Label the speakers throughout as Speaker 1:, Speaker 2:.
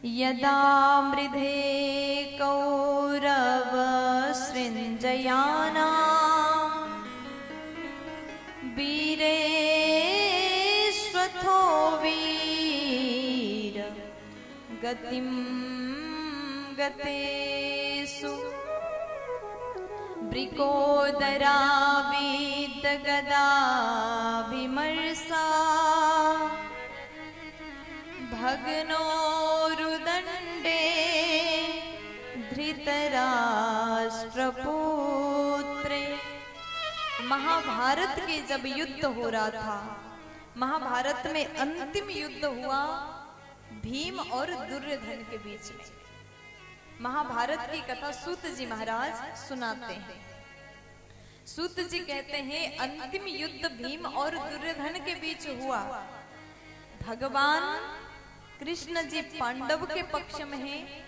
Speaker 1: यदा मृधे कौरव सृञ्जयानां वीरेष्वथो वीर गतिं गतेषु वृकोदराविदगदाभिमर्शा भग्नोरुदण्डे धृतराष्ट्रपुत्रे। महाभारत के जब युद्ध हो रहा था, महाभारत में अंतिम युद्ध हुआ भीम और दुर्योधन के बीच में। महाभारत की कथा सूत जी महाराज सुनाते हैं। सूत जी कहते हैं अंतिम युद्ध भीम और दुर्योधन के बीच हुआ। भगवान कृष्ण जी पांडव के पक्ष में हैं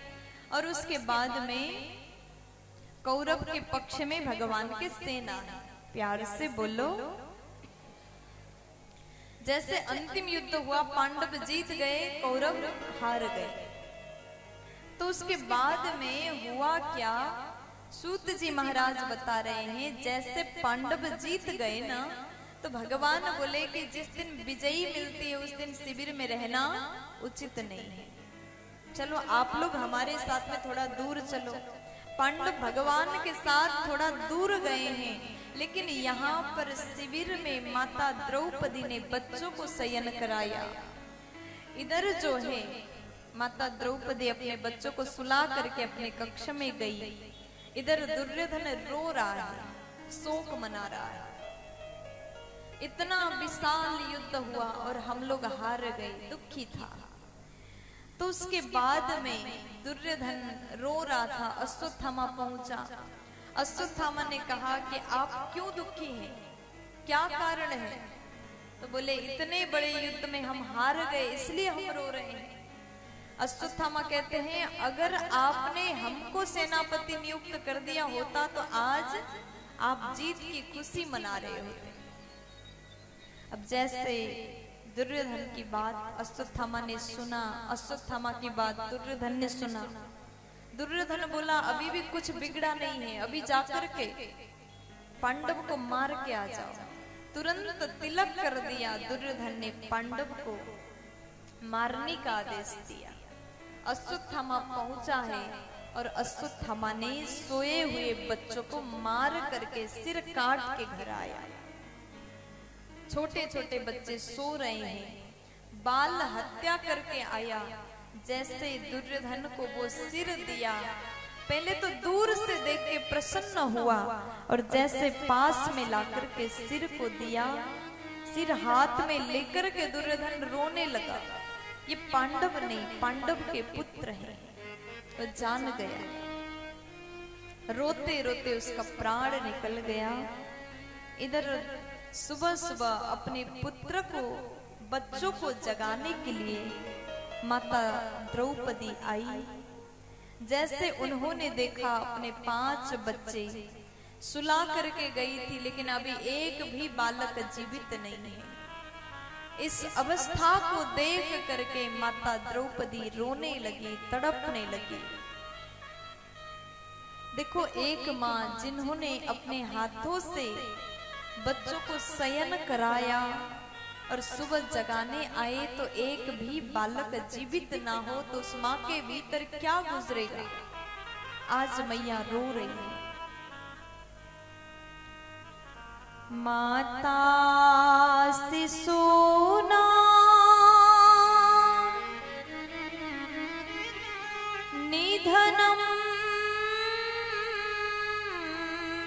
Speaker 1: और उसके बाद में कौरव के पक्ष में भगवान के सेना है। प्यार से बोलो। जैसे अंतिम युद्ध हुआ, पांडव जीत गए, कौरव हार गए। तो उसके बाद में हुआ क्या, सूत जी महाराज बता रहे हैं। जैसे पांडव जीत गए ना, तो भगवान बोले कि जिस दिन विजयी मिलती है उस दिन शिविर में रहना उचित नहीं है। चलो आप लोग हमारे साथ में थोड़ा दूर चलो। पांडव भगवान के साथ थोड़ा दूर गए हैं, लेकिन यहाँ पर शिविर में माता द्रौपदी ने बच्चों को शयन कराया। इधर जो है माता द्रौपदी अपने बच्चों को सुला करके अपने कक्ष में गई। इधर दुर्योधन रो रहा है, शोक मना रहा है। इतना विशाल युद्ध हुआ और हम लोग हार गए, दुखी था। तो उसके बाद में दुर्योधन रो रहा था। अश्वत्थामा पहुंचा। अश्वत्थामा ने कहा कि आप क्यों दुखी हैं, क्या कारण है? तो बोले इतने बड़े युद्ध में हम हार गए इसलिए हम रो रहे हैं। अश्वत्थामा कहते हैं अगर आपने हमको सेनापति नियुक्त कर दिया होता तो आज आप जीत की खुशी मना रहे होते। अब जैसे दुर्योधन की बात अश्वत्थामा ने सुना, अश्वत्थामा की बात दुर्योधन ने सुना। दुर्योधन बोला अभी भी कुछ बिगड़ा नहीं है, अभी जाकर के पांडव को मार के आ जाओ। तुरंत तिलक कर दिया। दुर्योधन ने पांडव को मारने का आदेश दिया। अश्वत्थामा पहुंचा है और अश्वत्थामा ने सोए हुए बच्चों को मार करके सिर काट के घर आया। छोटे छोटे बच्चे सो रहे हैं, बाल हत्या करके आया। जैसे दुर्योधन को वो सिर दिया, पहले तो दूर से देख के प्रसन्न हुआ और जैसे पास में लाकर के सिर को दिया, सिर हाथ में लेकर के दुर्योधन रोने लगा। ये पांडव नहीं, पांडव के पुत्र हैं। तो जान गया, रोते रोते उसका प्राण निकल गया। इधर सुबह सुबह अपने पुत्र को, बच्चों को जगाने के लिए माता द्रौपदी आई। जैसे उन्होंने देखा अपने 5 बच्चे सुला करके गई थी, लेकिन अभी एक भी बालक जीवित नहीं है। इस अवस्था को देख करके माता द्रौपदी रोने लगी, तड़पने लगी। देखो एक माँ जिन्होंने अपने हाथों से बच्चों को शयन कराया और सुबह जगाने आए तो एक भी बालक जीवित ना हो, तो उस माँ के भीतर क्या गुजरेगा। आज मैया रो रही है। माता शिशूना निधनम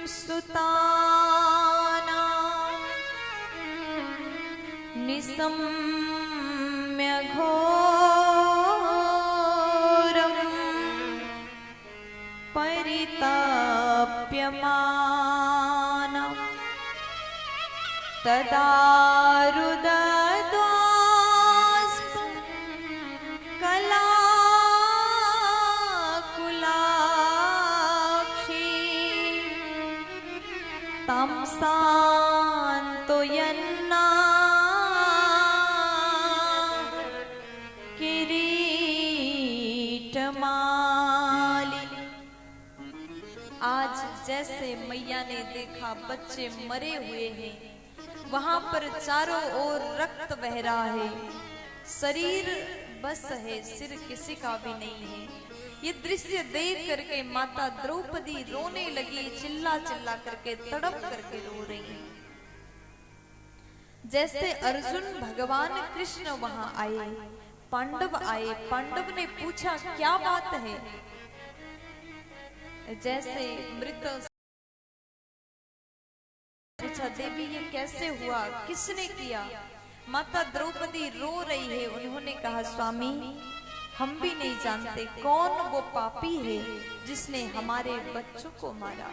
Speaker 1: सुताना निसम्य घोरम परिताप्यमाना तदा रुदद्वास्पं कलाकुलाक्षी तं सान्त्वयन्ना किरीटिनी। विरमाली। आज जैसे मैया ने देखा बच्चे मरे हुए हैं, वहां पर चारों ओर रक्त बह रहा है, शरीर बस है, सिर किसी का भी नहीं है। ये दृश्य देख करके माता द्रौपदी रोने लगी, चिल्ला चिल्ला करके तड़प करके रो रही है। जैसे अर्जुन भगवान कृष्ण वहां आए, पांडव आए, पांडव ने पूछा क्या बात है। जैसे मृत पूछा देवी ये कैसे हुआ, किसने किया। माता द्रौपदी रो रही है। उन्होंने कहा स्वामी हम भी नहीं जानते कौन वो पापी है जिसने हमारे बच्चों को मारा।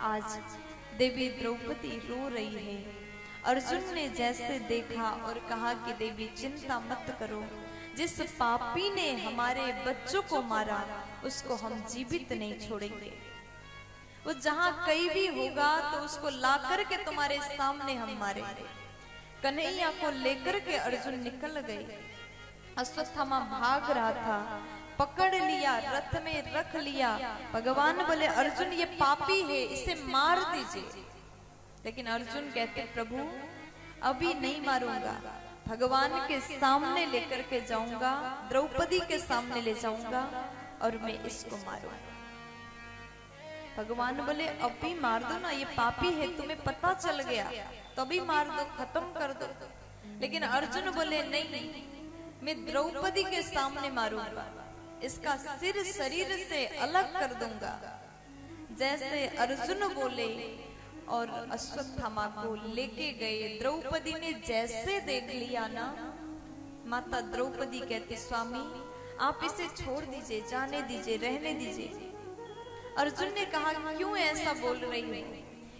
Speaker 1: आज देवी द्रौपदी रो रही है। अर्जुन ने जैसे देखा और कहा कि देवी चिंता मत करो, जिस पापी ने हमारे बच्चों को मारा उसको हम जीवित नहीं छोड़ेंगे। वो जहां कहीं भी होगा तो उसको ला करके तुम्हारे सामने हम मारेंगे। कन्हैया को लेकर के अर्जुन निकल गए। अश्वत्थामा भाग रहा था, पकड़ लिया, रथ में रख लिया। भगवान बोले अर्जुन ये पापी है, इसे मार दीजिए। लेकिन अर्जुन कहते प्रभु अभी नहीं मारूंगा, भगवान के सामने लेकर के जाऊंगा, द्रौपदी के सामने ले जाऊंगा और मैं इसको मारूंगा। भगवान बोले अभी मार दो ना, ये पापी है, तुम्हें पता चल गया तो अभी मार दो, खत्म कर दो। लेकिन अर्जुन बोले नहीं, मैं द्रौपदी के सामने मारूंगा, इसका सिर शरीर से अलग कर दूंगा। जैसे अर्जुन बोले और अश्वत्थामा को लेके गए। द्रौपदी ने जैसे देख लिया ना, माता द्रौपदी कहती स्वामी आप इसे छोड़ दीजिए, जाने दीजिए, रहने दीजिए। अर्जुन ने कहा क्यों ऐसा बोल रही हो,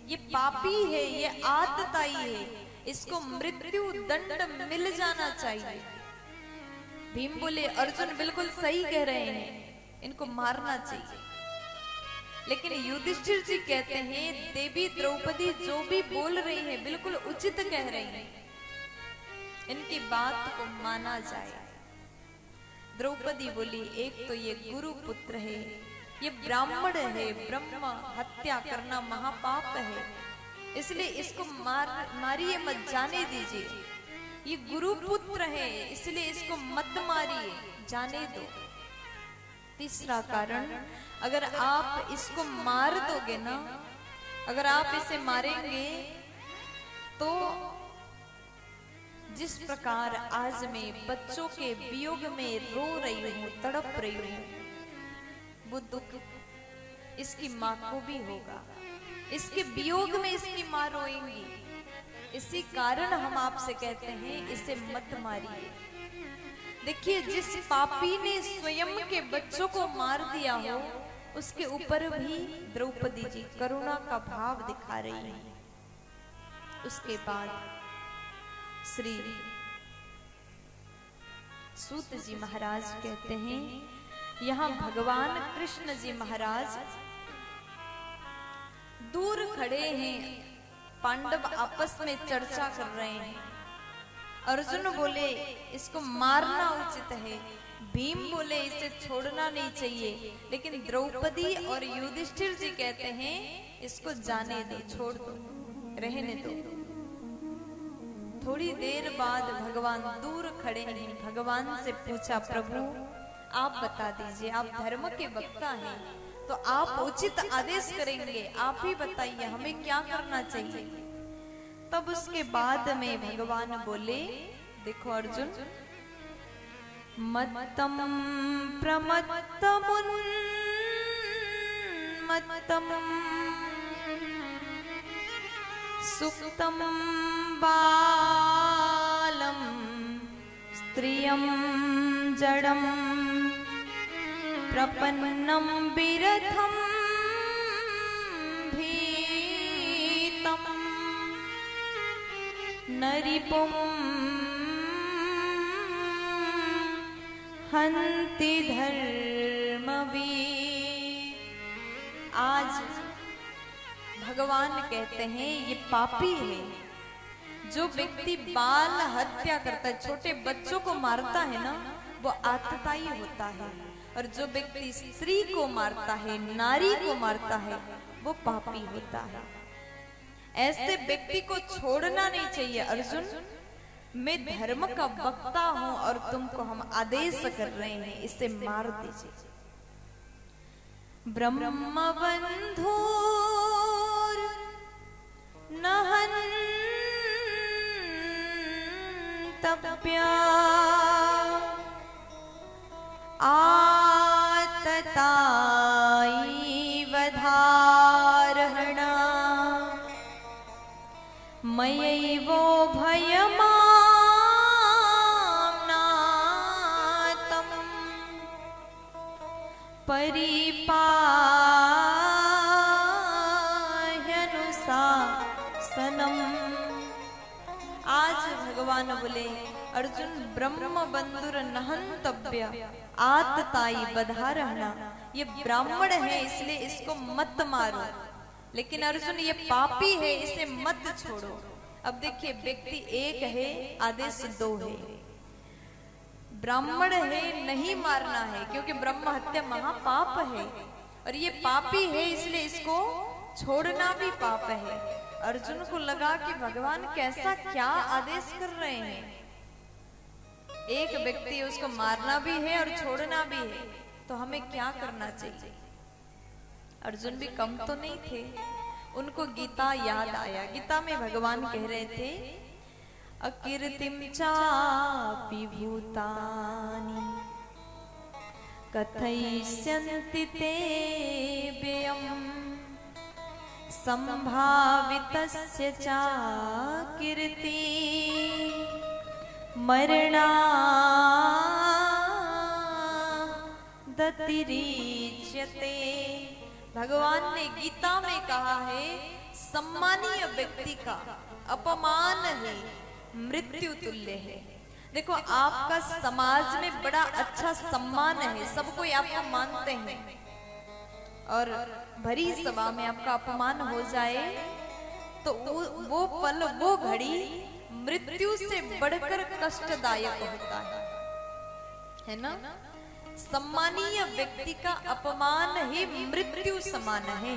Speaker 1: ये पापी है, ये आतताई है, इसको मृत्यु दंड मिल जाना चाहिए। भीम बोले अर्जुन बिल्कुल सही कह रहे हैं, इनको मारना चाहिए। लेकिन युधिष्ठिर जी कहते हैं देवी द्रौपदी जो भी बोल रही है बिल्कुल उचित कह रही है, इनकी बात को माना जाए। द्रौपदी बोली एक तो ये गुरु पुत्र है, ये ब्राह्मण है, ब्रह्म हत्या करना महापाप है, इसलिए इसको मारिए मत, जाने दीजिए। ये गुरु पुत्र है इसलिए इसको मत मारिए, जाने दो। तीसरा कारण, अगर आप इसको मार दोगे ना, अगर आप इसे मारेंगे तो जिस प्रकार आज मैं बच्चों के वियोग में रो रही हूं, तड़प रही हूं, वो दुख इसकी मां को भी होगा। इसके वियोग में इसकी मां रोएंगी। इसी कारण हम आपसे कहते हैं इसे मत मारिए। देखिए जिस पापी ने स्वयं के बच्चों को मार दिया हो उसके ऊपर भी द्रौपदी जी करुणा का भाव दिखा रही हैं। उसके बाद श्री सूत जी महाराज कहते हैं यहाँ भगवान कृष्ण जी महाराज दूर खड़े हैं, पांडव आपस में चर्चा कर रहे हैं। अर्जुन बोले इसको मारना उचित है, भीम बोले इसे छोड़ना नहीं चाहिए, लेकिन द्रौपदी और युधिष्ठिर जी कहते हैं इसको जाने दो, छोड़ दो, रहने दो। थोड़ी देर बाद भगवान दूर खड़े हैं, भगवान से पूछा प्रभु आप बता दीजिए, आप धर्म के वक्ता हैं तो आप उचित आदेश करेंगे, आप ही बताइए हमें क्या करना चाहिए। तब उसके बाद में भगवान बोले देखो अर्जुन, मत्तम प्रमत्तमुन्मत्तम सुप्तम बालम स्त्रियं जडम प्रपन्नं विरथं भीतं नरिपुं हन्ति धर्मवीर। आज भगवान कहते हैं ये पापी है जो व्यक्ति बाल हत्या करता है, छोटे बच्चों को मारता है ना, वो आतताई होता है, और जो व्यक्ति स्त्री को मारता है, नारी को मारता है, वो पापी होता है। ऐसे व्यक्ति को छोड़ना नहीं चाहिए। अर्जुन, मैं धर्म का वक्ता हूं और तुमको हम आदेश कर रहे हैं, इसे मार दीजिए। ब्रह्मबंधु नहन्तव्या आतताई वधारहणा मयैवो भयमाम्नातं परिपाह्यनुशासनम्। आज भगवान बोले, अर्जुन, ब्रह्म बंधुर नहन्तव्य आतताई बधारहणा, ये ब्राह्मण है इसलिए इसको मत मारो, लेकिन अर्जुन ये पापी है, इसे मत छोड़ो। अब देखिए, व्यक्ति एक है, आदेश दो है। ब्राह्मण है, नहीं मारना है, क्योंकि ब्रह्म हत्या महापाप है, और ये पापी है इसलिए इसको छोड़ना भी पाप है। अर्जुन को लगा कि भगवान कैसा क्या आदेश कर रहे हैं, एक व्यक्ति उसको मारना भी है और छोड़ना भी है, तो हमें क्या करना चाहिए। अर्जुन भी कम तो नहीं थे, उनको गीता याद आया। गीता में भगवान कह रहे थे, अकीर्तिम चापि भूतानि कथयिष्यन्ति ते व्ययम् संभावितस्य चाकीर्ति मरणादतिरिच्यते। भगवान ने गीता में कहा है, सम्मानीय व्यक्ति का अपमान है, मृत्यु तुल्य है। देखो, आपका समाज में बड़ा अच्छा सम्मान है, सब कोई आपको मानते हैं, और भरी सभा में आपका अपमान हो जाए तो वो पल, वो घड़ी मृत्यु से बढ़कर कष्टदायक होता है ना। सम्मानीय व्यक्ति का अपमान ही मृत्यु समान है।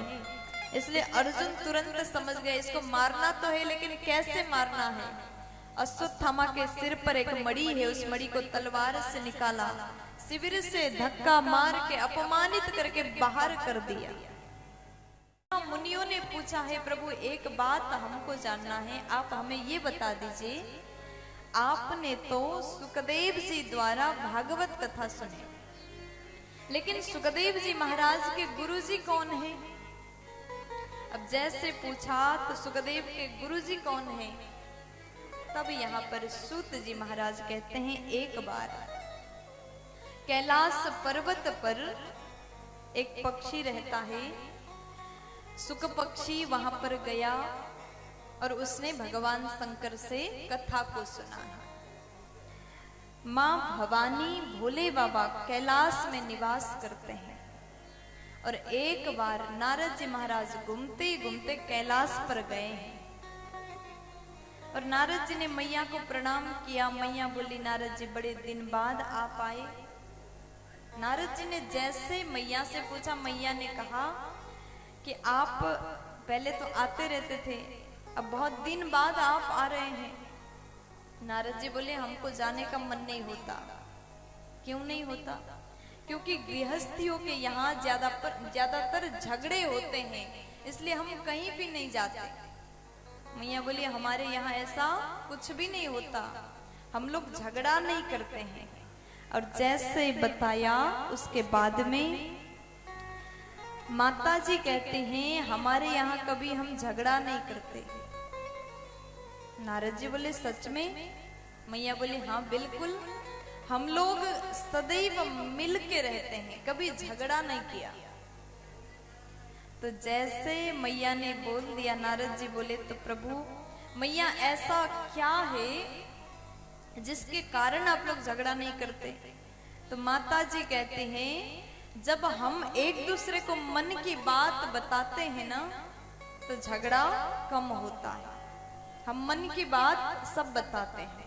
Speaker 1: इसलिए अर्जुन तुरंत समझ गए, इसको मारना तो है, लेकिन कैसे मारना है। अश्वत्थामा के सिर पर एक मणि है, उस मणि को तलवार से निकाला, शिविर से धक्का मार के अपमानित करके बाहर कर दिया। मुनियों ने पूछा है, प्रभु एक बात हमको जानना है, आप हमें ये बता दीजिए, आपने तो सुखदेव जी द्वारा भागवत कथा सुनी, लेकिन सुखदेव जी महाराज के गुरु जी कौन है। अब जैसे पूछा तो सुखदेव के गुरु जी कौन है, तब यहाँ पर सूत जी महाराज कहते हैं, एक बार कैलाश पर्वत पर एक पक्षी रहता है, सुख पक्षी वहां पर गया और उसने भगवान शंकर से कथा को सुना। मां भवानी भोले बाबा कैलाश में निवास करते हैं, और एक बार नारद जी महाराज घूमते घूमते कैलाश पर गए हैं, और नारद जी ने मैया को प्रणाम किया। मैया बोली, नारद जी बड़े दिन बाद आप आए। नारद जी ने जैसे मैया से पूछा, मैया ने कहा कि आप पहले तो आते रहते थे, अब बहुत दिन बाद आप आ रहे हैं। नारद जी बोले, हमको जाने का मन नहीं होता। क्यों नहीं होता? क्योंकि गृहस्थियों के यहाँ ज्यादातर झगड़े होते हैं, इसलिए हम कहीं भी नहीं जाते। मैया बोली, हमारे यहाँ ऐसा कुछ भी नहीं होता, हम लोग झगड़ा नहीं करते हैं। और जैसे बताया उसके बाद में माता जी कहते हैं, हमारे यहाँ कभी हम झगड़ा नहीं करते। नारद जी बोले, सच में? मैया बोली, हाँ बिल्कुल, हम लोग सदैव मिल के रहते हैं, कभी झगड़ा नहीं किया। तो जैसे मैया ने बोल दिया, नारद जी बोले, तो प्रभु मैया ऐसा क्या है जिसके कारण आप लोग झगड़ा नहीं करते? तो माता जी कहते हैं, जब हम एक दूसरे को मन की बात बताते हैं ना, तो झगड़ा कम होता है। हम मन की बात सब बताते हैं।